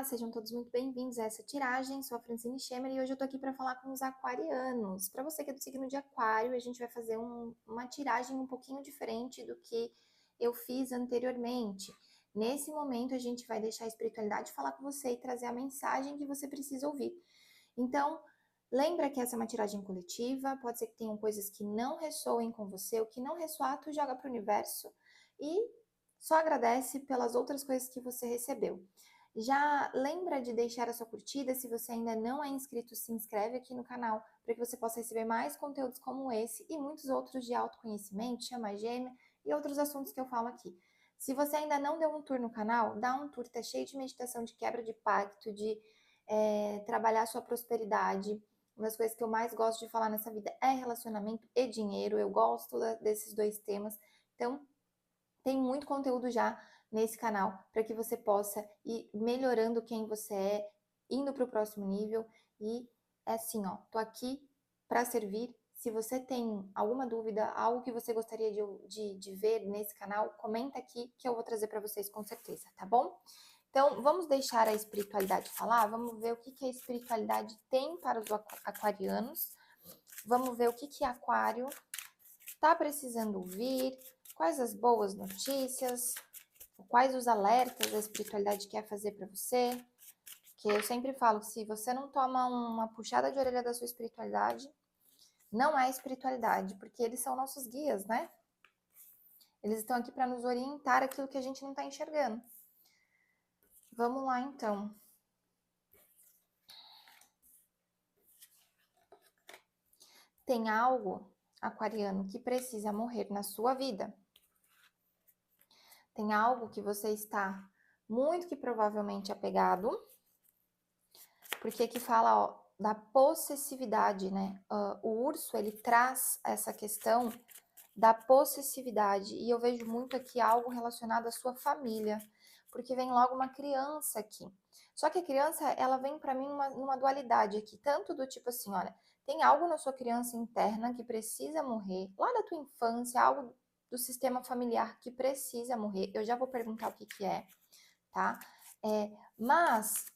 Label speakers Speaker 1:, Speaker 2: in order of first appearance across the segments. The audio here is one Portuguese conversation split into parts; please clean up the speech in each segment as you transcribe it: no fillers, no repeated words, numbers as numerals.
Speaker 1: sejam todos muito bem-vindos a essa tiragem. Sou a Francine Schemer e hoje eu tô aqui para falar com os aquarianos. Para você que é do signo de Aquário, a gente vai fazer uma tiragem um pouquinho diferente do que eu fiz anteriormente. Nesse momento, a gente vai deixar a espiritualidade falar com você e trazer a mensagem que você precisa ouvir. Então, lembra que essa é uma tiragem coletiva, pode ser que tenham coisas que não ressoem com você, o que não ressoar, tu joga para o universo e só agradece pelas outras coisas que você recebeu. Já lembra de deixar a sua curtida, se você ainda não é inscrito, se inscreve aqui no canal para que você possa receber mais conteúdos como esse e muitos outros de autoconhecimento, chama gêmea e outros assuntos que eu falo aqui. Se você ainda não deu um tour no canal, dá um tour, tá cheio de meditação, de quebra de pacto, de trabalhar a sua prosperidade. Uma das coisas que eu mais gosto de falar nessa vida é relacionamento e dinheiro, eu gosto desses dois temas, então tem muito conteúdo já nesse canal para que você possa ir melhorando quem você é, indo para o próximo nível. E é assim, ó, tô aqui para servir. Se você tem alguma dúvida, algo que você gostaria de ver nesse canal, comenta aqui que eu vou trazer para vocês com certeza, tá bom? Então, vamos deixar a espiritualidade falar? Vamos ver o que a espiritualidade tem para os aquarianos. Vamos ver o que Aquário está precisando ouvir, quais as boas notícias, quais os alertas a espiritualidade quer fazer para você. Que eu sempre falo, se você não toma uma puxada de orelha da sua espiritualidade, não é espiritualidade, porque eles são nossos guias, né? Eles estão aqui para nos orientar aquilo que a gente não está enxergando. Vamos lá, então. Tem algo, aquariano, que precisa morrer na sua vida. Tem algo que você está muito que provavelmente apegado, porque aqui fala, ó, da possessividade, né? O urso, ele traz essa questão da possessividade, e eu vejo muito aqui algo relacionado à sua família, porque vem logo uma criança aqui. Só que a criança, ela vem para mim numa dualidade aqui, tanto do tipo assim, olha, tem algo na sua criança interna que precisa morrer, lá da tua infância, algo do sistema familiar que precisa morrer. Eu já vou perguntar o que é, tá? Mas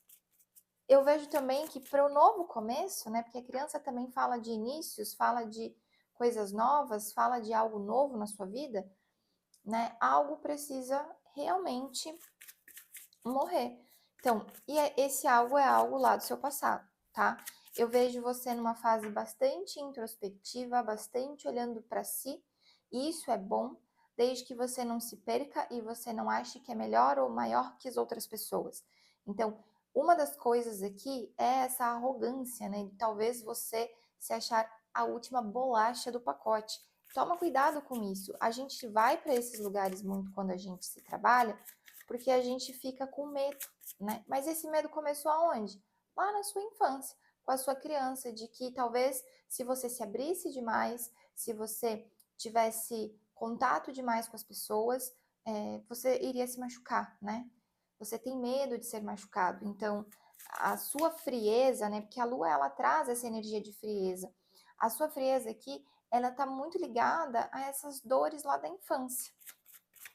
Speaker 1: eu vejo também que para o novo começo, né? Porque a criança também fala de inícios, fala de coisas novas, fala de algo novo na sua vida, né? Algo precisa realmente morrer. Então, esse algo é algo lá do seu passado, tá? Eu vejo você numa fase bastante introspectiva, bastante olhando para si, e isso é bom, desde que você não se perca e você não ache que é melhor ou maior que as outras pessoas. Então, uma das coisas aqui é essa arrogância, né? De talvez você se achar a última bolacha do pacote. Toma cuidado com isso. A gente vai para esses lugares muito quando a gente se trabalha, porque a gente fica com medo, né? Mas esse medo começou aonde? Lá na sua infância, com a sua criança, de que talvez se você se abrisse demais, se você tivesse contato demais com as pessoas, você iria se machucar, né? Você tem medo de ser machucado, então a sua frieza, né? Porque a lua, ela traz essa energia de frieza. A sua frieza aqui, ela tá muito ligada a essas dores lá da infância,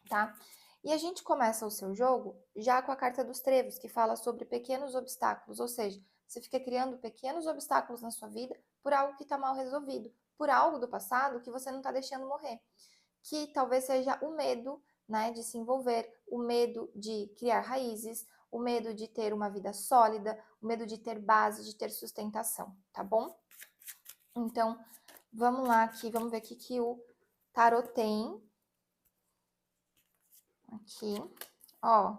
Speaker 1: tá? E a gente começa o seu jogo já com a carta dos trevos, que fala sobre pequenos obstáculos, ou seja, você fica criando pequenos obstáculos na sua vida por algo que está mal resolvido, por algo do passado que você não está deixando morrer, que talvez seja o medo, né, de se envolver, o medo de criar raízes, o medo de ter uma vida sólida, o medo de ter base, de ter sustentação, tá bom? Então, vamos lá aqui, vamos ver o que o tarot tem. Aqui, ó,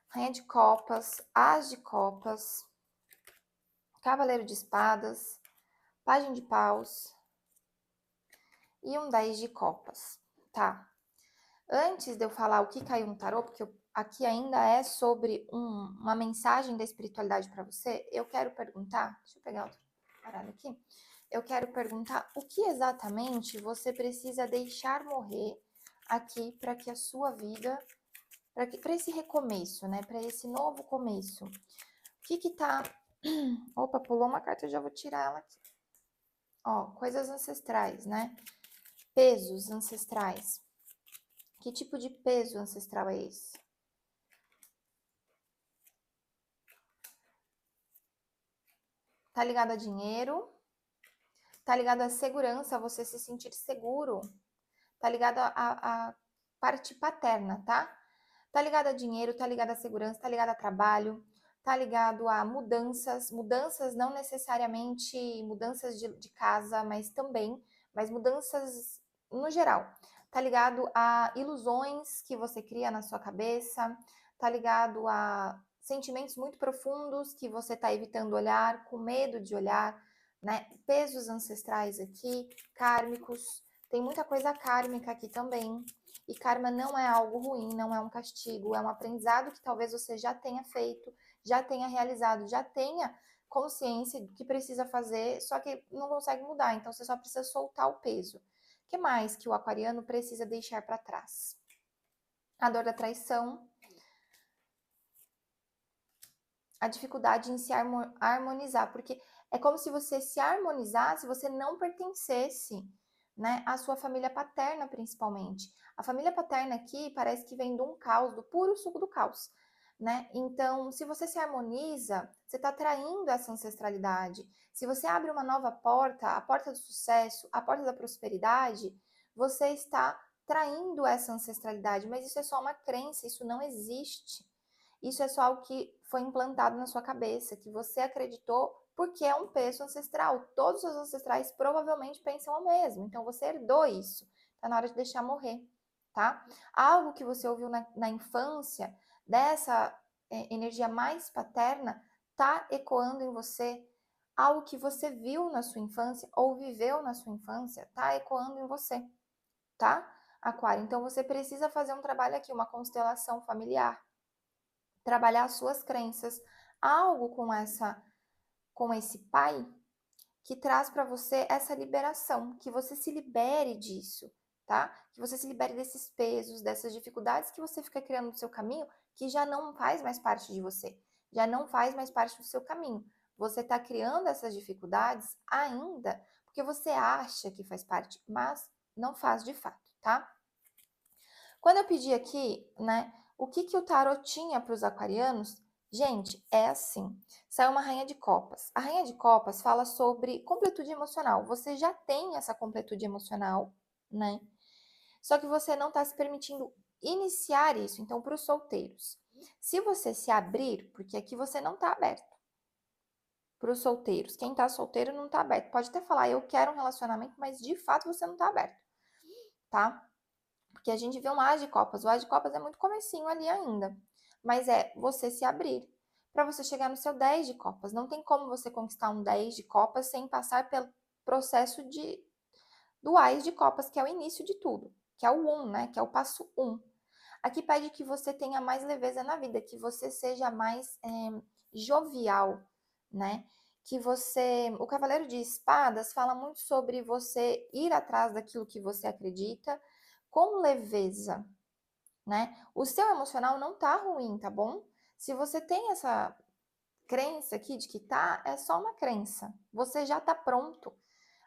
Speaker 1: Rainha de Copas, As de Copas, Cavaleiro de Espadas, Pajem de Paus e um 10 de Copas, tá? Antes de eu falar o que caiu no tarô, porque aqui ainda é sobre uma mensagem da espiritualidade para você, eu quero perguntar, deixa eu pegar outro parado aqui, eu quero perguntar o que exatamente você precisa deixar morrer aqui para que a sua vida, para esse recomeço, né, para esse novo começo. O que tá... Opa, pulou uma carta, eu já vou tirar ela aqui. Ó, coisas ancestrais, né? Pesos ancestrais. Que tipo de peso ancestral é esse? tá ligado a dinheiro, tá ligado à segurança, você se sentir seguro, tá ligado à parte paterna, tá? Tá ligado a dinheiro, tá ligado à segurança, tá ligado a trabalho, tá ligado a mudanças, mudanças não necessariamente mudanças de casa, mas também, mas mudanças no geral. Tá ligado a ilusões que você cria na sua cabeça, tá ligado a sentimentos muito profundos que você tá evitando olhar, com medo de olhar, né? Pesos ancestrais aqui, kármicos, tem muita coisa kármica aqui também. E karma não é algo ruim, não é um castigo, é um aprendizado que talvez você já tenha feito, já tenha realizado, já tenha consciência do que precisa fazer, só que não consegue mudar, então você só precisa soltar o peso. O que mais que o aquariano precisa deixar para trás? A dor da traição, a dificuldade em se harmonizar, porque é como se você se harmonizasse, você não pertencesse, né, à sua família paterna, principalmente. A família paterna aqui parece que vem de um caos, do puro suco do caos, né? Então, se você se harmoniza, você está traindo essa ancestralidade. Se você abre uma nova porta, a porta do sucesso, a porta da prosperidade, você está traindo essa ancestralidade, mas isso é só uma crença, isso não existe. Isso é só algo que foi implantado na sua cabeça, que você acreditou porque é um peso ancestral. Todos os ancestrais provavelmente pensam o mesmo. Então você herdou isso. Tá na hora de deixar morrer, tá? Algo que você ouviu na infância, dessa energia mais paterna, tá ecoando em você. Algo que você viu na sua infância ou viveu na sua infância, tá ecoando em você, tá? Aquário. Então você precisa fazer um trabalho aqui, uma constelação familiar, trabalhar as suas crenças, algo com esse pai que traz para você essa liberação, que você se libere disso, tá? Que você se libere desses pesos, dessas dificuldades que você fica criando no seu caminho, que já não faz mais parte de você, já não faz mais parte do seu caminho. Você está criando essas dificuldades ainda porque você acha que faz parte, mas não faz de fato, tá? Quando eu pedi aqui, né, o que que o tarot tinha para os aquarianos, gente, é assim. Saiu uma rainha de copas. A rainha de copas fala sobre completude emocional. Você já tem essa completude emocional, né? Só que você não está se permitindo iniciar isso. Então, para os solteiros, se você se abrir, porque aqui você não está aberto. Para os solteiros, quem está solteiro não está aberto. Pode até falar, eu quero um relacionamento, mas de fato você não está aberto, tá? Porque a gente vê um as de copas. O as de copas é muito comecinho ali ainda. Mas é você se abrir para você chegar no seu 10 de copas. Não tem como você conquistar um 10 de copas sem passar pelo processo do as de copas, que é o início de tudo. Que é o 1, né? Que é o passo 1. Aqui pede que você tenha mais leveza na vida, que você seja mais jovial, né? Que você. O Cavaleiro de Espadas fala muito sobre você ir atrás daquilo que você acredita com leveza, né? O seu emocional não tá ruim, tá bom? Se você tem essa crença aqui de que tá, é só uma crença. Você já tá pronto.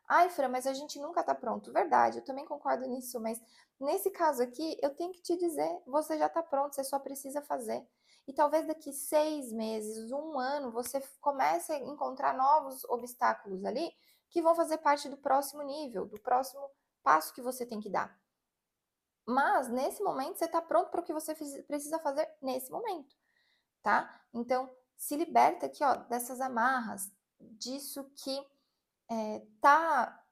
Speaker 1: Ai, Fran, mas a gente nunca tá pronto. Verdade, eu também concordo nisso, mas nesse caso aqui, eu tenho que te dizer, você já tá pronto, você só precisa fazer. E talvez daqui 6 meses, um ano, você comece a encontrar novos obstáculos ali que vão fazer parte do próximo nível, do próximo passo que você tem que dar. Mas nesse momento você está pronto para o que você precisa fazer nesse momento, tá? Então se liberta aqui, ó, dessas amarras, disso que tá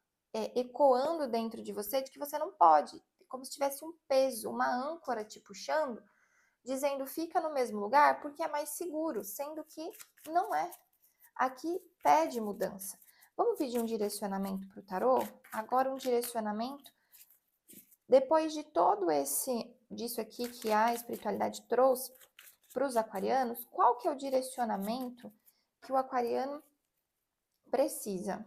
Speaker 1: ecoando dentro de você, de que você não pode, como se tivesse um peso, uma âncora te puxando, dizendo fica no mesmo lugar porque é mais seguro, sendo que não é. Aqui pede mudança. Vamos pedir um direcionamento para o tarô? Agora um direcionamento depois de todo disso aqui que a espiritualidade trouxe para os aquarianos, qual que é o direcionamento que o aquariano precisa?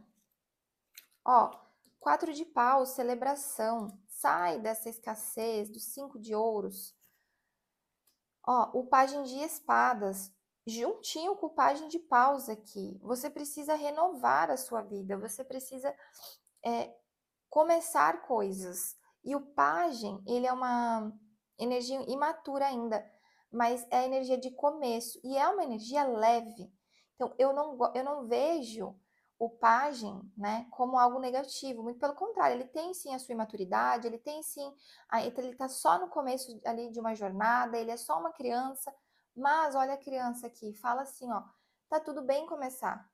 Speaker 1: Ó, 4 de paus, celebração, sai dessa escassez, dos 5 de ouros. Ó, o pajem de espadas, juntinho com o pajem de paus aqui. Você precisa renovar a sua vida, você precisa começar coisas. E o pajem, ele é uma energia imatura ainda, mas é a energia de começo e é uma energia leve. Então, eu não vejo o pajem, né, como algo negativo. Muito pelo contrário, ele tem sim a sua imaturidade, ele tem sim, ele tá só no começo ali de uma jornada, ele é só uma criança, mas olha a criança aqui, fala assim, ó, tá tudo bem começar.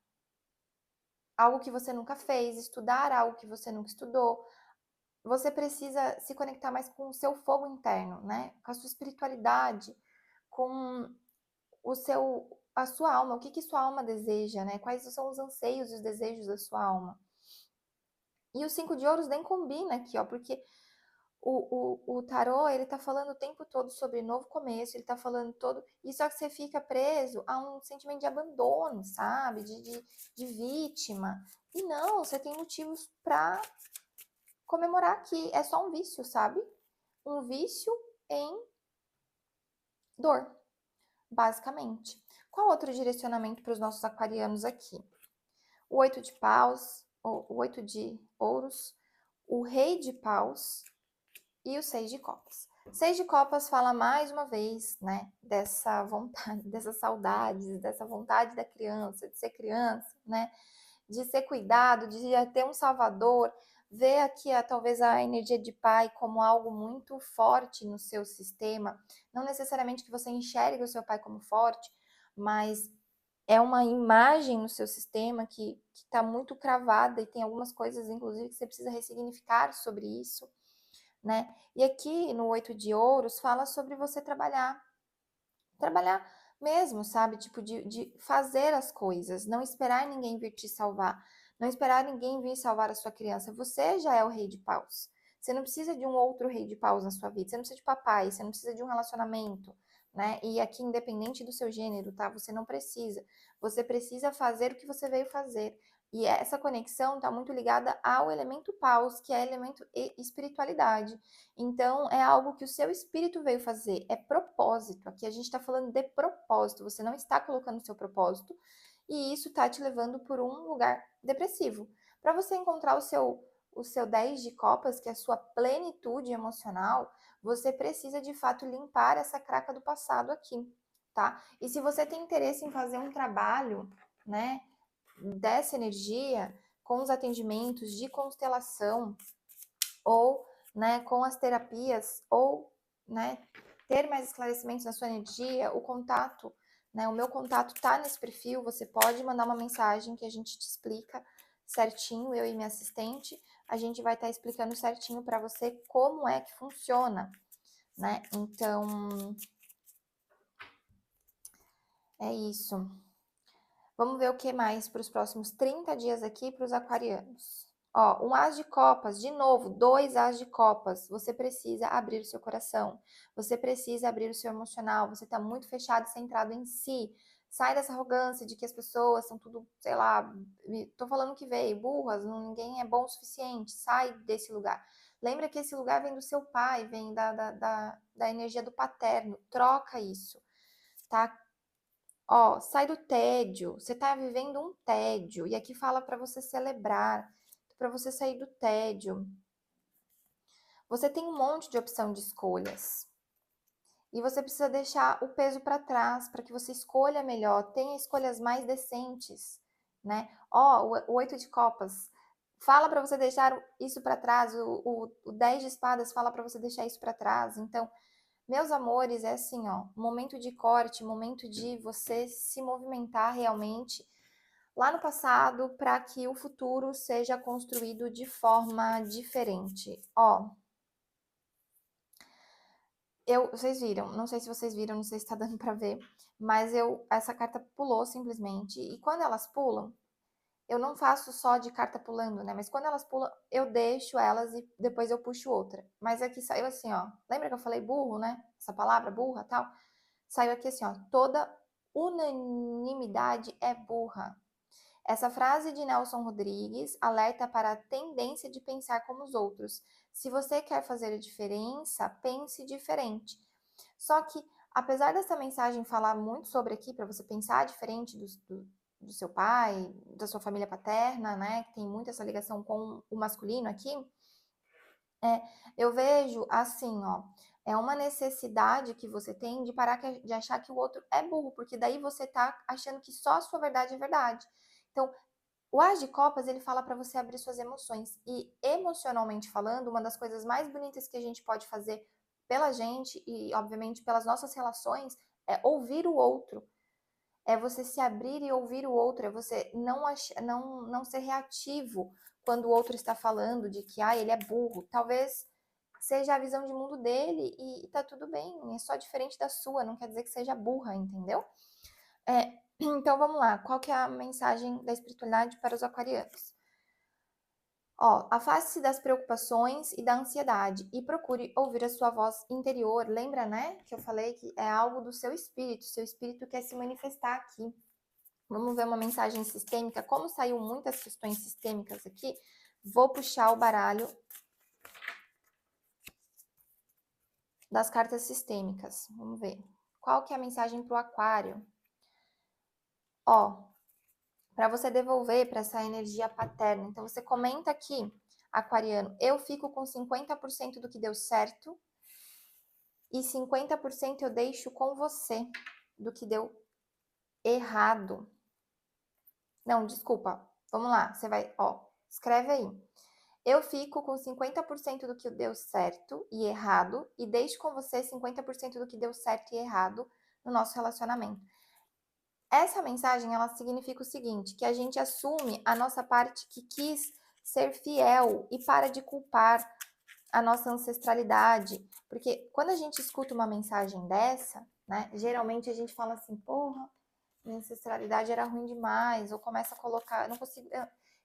Speaker 1: Algo que você nunca fez, estudar algo que você nunca estudou. Você precisa se conectar mais com o seu fogo interno, né? Com a sua espiritualidade, com a sua alma, o que sua alma deseja, né? Quais são os anseios e os desejos da sua alma. E o 5 de ouros nem combina aqui, ó, porque o tarô, ele tá falando o tempo todo sobre novo começo, ele tá falando todo. E só que você fica preso a um sentimento de abandono, sabe? De vítima. E não, você tem motivos pra comemorar que é só um vício, sabe? Um vício em dor, basicamente. Qual outro direcionamento para os nossos aquarianos aqui? O 8 de paus, o 8 de ouros, o rei de paus e o 6 de copas. 6 de copas fala mais uma vez, né, dessa vontade, dessas saudades, dessa vontade da criança, né, de ser cuidado, de ter um salvador, ver aqui talvez a energia de pai como algo muito forte no seu sistema, não necessariamente que você enxergue o seu pai como forte, mas é uma imagem no seu sistema que está muito cravada e tem algumas coisas, inclusive, que você precisa ressignificar sobre isso, né? E aqui no 8 de ouros fala sobre você trabalhar mesmo, sabe? Tipo, de fazer as coisas, não esperar ninguém vir te salvar, não esperar ninguém vir salvar a sua criança. Você já é o rei de paus. Você não precisa de um outro rei de paus na sua vida, você não precisa de papai, você não precisa de um relacionamento, né? E aqui, independente do seu gênero, tá? Você não precisa. Você precisa fazer o que você veio fazer. E essa conexão está muito ligada ao elemento paus, que é elemento espiritualidade. Então, é algo que o seu espírito veio fazer, é propósito. Aqui a gente está falando de propósito, você não está colocando o seu propósito e isso está te levando por um lugar depressivo. Para você encontrar o seu 10 de copas, que é a sua plenitude emocional, você precisa de fato limpar essa craca do passado aqui, tá? E se você tem interesse em fazer um trabalho, né, dessa energia, com os atendimentos de constelação, ou, né, com as terapias, ou, né, ter mais esclarecimentos na sua energia, o contato, né, o meu contato tá nesse perfil, você pode mandar uma mensagem que a gente te explica certinho, eu e minha assistente, a gente vai estar explicando certinho para você como é que funciona, né? Então, é isso. Vamos ver o que mais para os próximos 30 dias aqui para os aquarianos. Ó, um as de copas, de novo, 2 as de copas. Você precisa abrir o seu coração. Você precisa abrir o seu emocional. Você está muito fechado e centrado em si. Sai dessa arrogância de que as pessoas são tudo, sei lá, tô falando que veio, burras, ninguém é bom o suficiente. Sai desse lugar. Lembra que esse lugar vem do seu pai, vem da energia do paterno. Troca isso, tá? Ó, sai do tédio. Você tá vivendo um tédio. E aqui fala para você celebrar, para você sair do tédio. Você tem um monte de opção de escolhas. E você precisa deixar o peso para trás para que você escolha melhor, tenha escolhas mais decentes, né? Ó, o 8 de copas fala para você deixar isso para trás, o 10 de espadas fala para você deixar isso para trás. Então, meus amores, é assim, ó, momento de corte, momento de você se movimentar realmente lá no passado para que o futuro seja construído de forma diferente. Ó, vocês viram, não sei se vocês viram, não sei se tá dando para ver, mas essa carta pulou simplesmente. E quando elas pulam, eu não faço só de carta pulando, né? Mas quando elas pulam, eu deixo elas e depois eu puxo outra. Mas aqui saiu assim, ó. Lembra que eu falei burro, né? Essa palavra burra, tal. Saiu aqui assim, ó. Toda unanimidade é burra. Essa frase de Nelson Rodrigues alerta para a tendência de pensar como os outros. Se você quer fazer a diferença, pense diferente. Só que, apesar dessa mensagem falar muito sobre aqui, para você pensar diferente do seu pai, da sua família paterna, né, que tem muito essa ligação com o masculino aqui, eu vejo assim, ó, é uma necessidade que você tem de parar de achar que o outro é burro, porque daí você tá achando que só a sua verdade é verdade. Então, O As de Copas, ele fala para você abrir suas emoções. E emocionalmente falando, uma das coisas mais bonitas que a gente pode fazer pela gente e, obviamente, pelas nossas relações é ouvir o outro. É você se abrir e ouvir o outro, é você não ser reativo quando o outro está falando de que ele é burro. Talvez seja a visão de mundo dele e tá tudo bem, é só diferente da sua, não quer dizer que seja burra, entendeu? Então vamos lá, qual que é a mensagem da espiritualidade para os aquarianos? Afaste-se das preocupações e da ansiedade e procure ouvir a sua voz interior. Lembra, né, que eu falei que é algo do seu espírito quer se manifestar aqui. Vamos ver uma mensagem sistêmica. Como saiu muitas questões sistêmicas aqui, vou puxar o baralho das cartas sistêmicas. Vamos ver. Qual que é a mensagem para o aquário? Para você devolver para essa energia paterna. Então, você comenta aqui, aquariano, eu fico com 50% do que deu certo e 50% eu deixo com você do que deu errado. Não, desculpa. Vamos lá, você vai, escreve aí. Eu fico com 50% do que deu certo e errado e deixo com você 50% do que deu certo e errado no nosso relacionamento. Essa mensagem, ela significa o seguinte, que a gente assume a nossa parte que quis ser fiel e para de culpar a nossa ancestralidade. Porque quando a gente escuta uma mensagem dessa, né, geralmente a gente fala assim, porra, minha ancestralidade era ruim demais, ou começa a colocar, não consigo,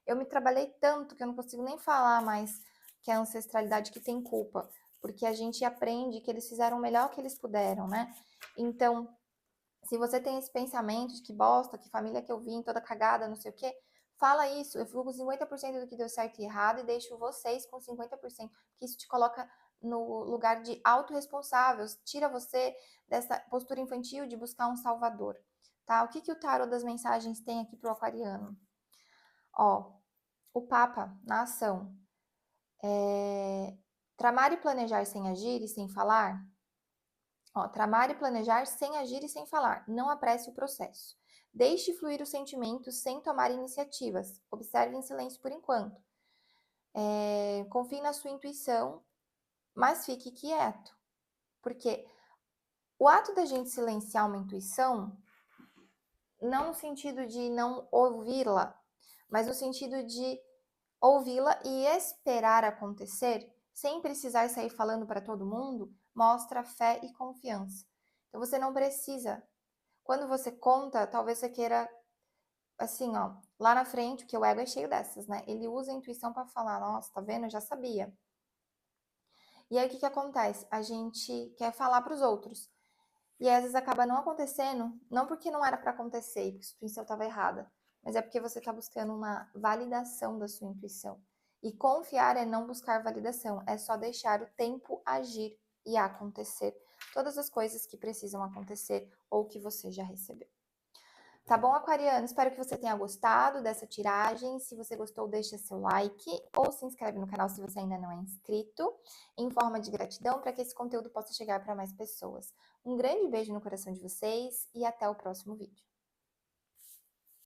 Speaker 1: eu me trabalhei tanto que eu não consigo nem falar mais que é a ancestralidade que tem culpa, porque a gente aprende que eles fizeram o melhor que eles puderam, né? Então, se você tem esse pensamento de que bosta, que família que eu vim, toda cagada, não sei o quê, fala isso, eu fico com 50% do que deu certo e errado e deixo vocês com 50%, porque isso te coloca no lugar de autorresponsável, tira você dessa postura infantil de buscar um salvador, tá? O que o tarô das mensagens tem aqui pro aquariano? O Papa na ação. Tramar e planejar sem agir e sem falar. Tramar e planejar sem agir e sem falar. Não apresse o processo. Deixe fluir os sentimentos sem tomar iniciativas. Observe em silêncio por enquanto. Confie na sua intuição, mas fique quieto. Porque o ato da gente silenciar uma intuição, não no sentido de não ouvi-la, mas no sentido de ouvi-la e esperar acontecer, sem precisar sair falando para todo mundo, mostra fé e confiança. Então você não precisa. Quando você conta, talvez você queira, assim, lá na frente, porque o ego é cheio dessas, né? Ele usa a intuição para falar, nossa, tá vendo? Eu já sabia. E aí o que acontece? A gente quer falar para os outros. E às vezes acaba não acontecendo, não porque não era para acontecer e porque a sua intuição estava errada, mas é porque você está buscando uma validação da sua intuição. E confiar é não buscar validação, é só deixar o tempo agir e acontecer todas as coisas que precisam acontecer ou que você já recebeu. Tá bom, aquariano? Espero que você tenha gostado dessa tiragem. Se você gostou, deixa seu like ou se inscreve no canal se você ainda não é inscrito, em forma de gratidão para que esse conteúdo possa chegar para mais pessoas. Um grande beijo no coração de vocês e até o próximo vídeo.